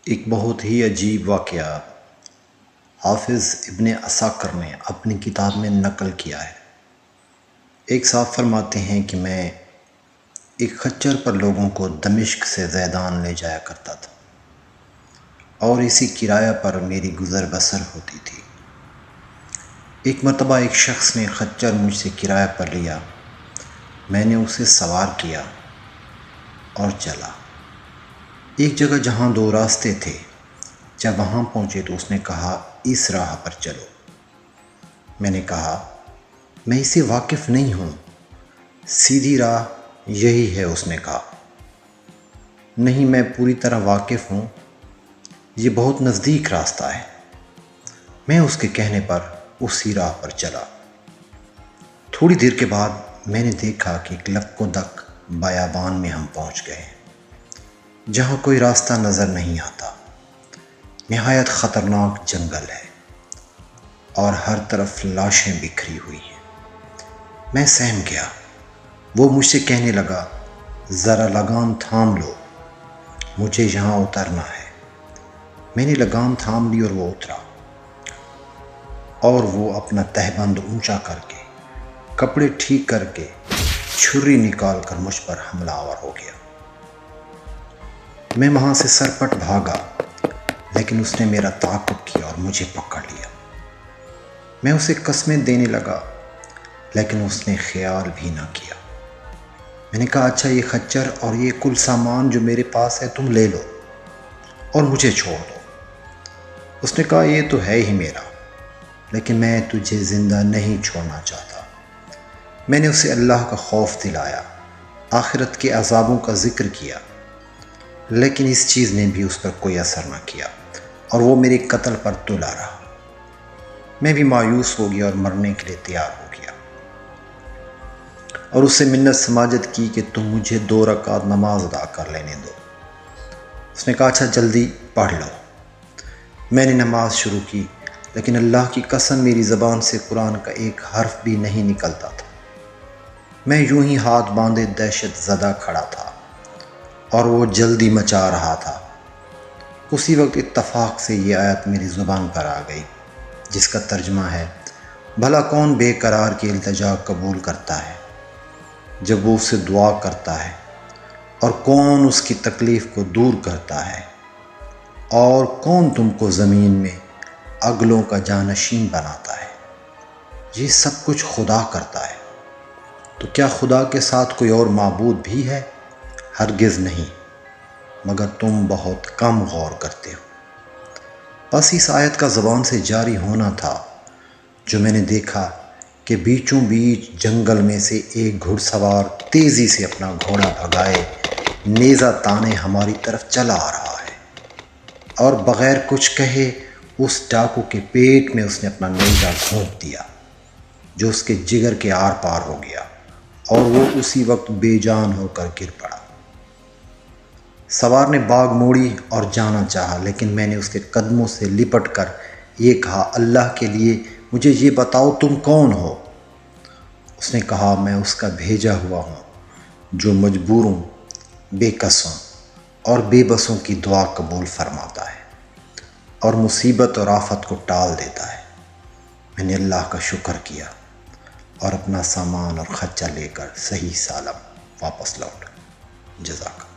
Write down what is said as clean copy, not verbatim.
ایک بہت ہی عجیب واقعہ حافظ ابن عساکر نے اپنی کتاب میں نقل کیا ہے۔ ایک صاحب فرماتے ہیں کہ میں ایک خچر پر لوگوں کو دمشق سے زیدان لے جایا کرتا تھا اور اسی کرایہ پر میری گزر بسر ہوتی تھی۔ ایک مرتبہ ایک شخص نے خچر مجھ سے کرایہ پر لیا، میں نے اسے سوار کیا اور چلا۔ ایک جگہ جہاں دو راستے تھے، جب وہاں پہنچے تو اس نے کہا اس راہ پر چلو۔ میں نے کہا میں اسے واقف نہیں ہوں، سیدھی راہ یہی ہے۔ اس نے کہا نہیں، میں پوری طرح واقف ہوں، یہ بہت نزدیک راستہ ہے۔ میں اس کے کہنے پر اسی راہ پر چلا۔ تھوڑی دیر کے بعد میں نے دیکھا کہ ایک لک و دک بیابان میں ہم پہنچ گئے، جہاں کوئی راستہ نظر نہیں آتا۔ نہایت خطرناک جنگل ہے اور ہر طرف لاشیں بکھری ہوئی ہیں۔ میں سہم گیا۔ وہ مجھ سے کہنے لگا ذرا لگام تھام لو، مجھے یہاں اترنا ہے۔ میں نے لگام تھام لی اور وہ اترا، اور وہ اپنا تہبند اونچا کر کے، کپڑے ٹھیک کر کے، چھری نکال کر مجھ پر حملہ آور ہو گیا۔ میں وہاں سے سرپٹ بھاگا، لیکن اس نے میرا تعاقب کیا اور مجھے پکڑ لیا۔ میں اسے قسمیں دینے لگا، لیکن اس نے خیال بھی نہ کیا۔ میں نے کہا اچھا، یہ خچر اور یہ کل سامان جو میرے پاس ہے تم لے لو اور مجھے چھوڑ دو۔ اس نے کہا یہ تو ہے ہی میرا، لیکن میں تجھے زندہ نہیں چھوڑنا چاہتا۔ میں نے اسے اللہ کا خوف دلایا، آخرت کے عذابوں کا ذکر کیا، لیکن اس چیز نے بھی اس پر کوئی اثر نہ کیا اور وہ میرے قتل پر تلا رہا۔ میں بھی مایوس ہو گیا اور مرنے کے لیے تیار ہو گیا، اور اس سے منت سماجت کی کہ تم مجھے 2 رکعت نماز ادا کر لینے دو۔ اس نے کہا اچھا جلدی پڑھ لو۔ میں نے نماز شروع کی، لیکن اللہ کی قسم میری زبان سے قرآن کا ایک حرف بھی نہیں نکلتا تھا۔ میں یوں ہی ہاتھ باندھے دہشت زدہ کھڑا تھا اور وہ جلدی مچا رہا تھا۔ اسی وقت اتفاق سے یہ آیت میری زبان پر آ گئی، جس کا ترجمہ ہے بھلا کون بے قرار کی التجا قبول کرتا ہے جب وہ اسے دعا کرتا ہے، اور کون اس کی تکلیف کو دور کرتا ہے، اور کون تم کو زمین میں اگلوں کا جانشین بناتا ہے۔ یہ سب کچھ خدا کرتا ہے، تو کیا خدا کے ساتھ کوئی اور معبود بھی ہے؟ ہرگز نہیں، مگر تم بہت کم غور کرتے ہو۔ بس اس آیت کا زبان سے جاری ہونا تھا جو میں نے دیکھا کہ بیچوں بیچ جنگل میں سے ایک گھڑ سوار تیزی سے اپنا گھوڑا بھگائے نیزہ تانے ہماری طرف چلا آ رہا ہے، اور بغیر کچھ کہے اس ڈاکو کے پیٹ میں اس نے اپنا نیزہ گھونپ دیا، جو اس کے جگر کے آر پار ہو گیا، اور وہ اسی وقت بے جان ہو کر گر پڑا۔ سوار نے باگ موڑی اور جانا چاہا، لیکن میں نے اس کے قدموں سے لپٹ کر یہ کہا اللہ کے لیے مجھے یہ بتاؤ تم کون ہو؟ اس نے کہا میں اس کا بھیجا ہوا ہوں جو مجبوروں، بے کسوں اور بے بسوں کی دعا قبول فرماتا ہے اور مصیبت اور آفت کو ٹال دیتا ہے۔ میں نے اللہ کا شکر کیا اور اپنا سامان اور خچہ لے کر صحیح سالم واپس لوٹا۔ جزاک اللہ۔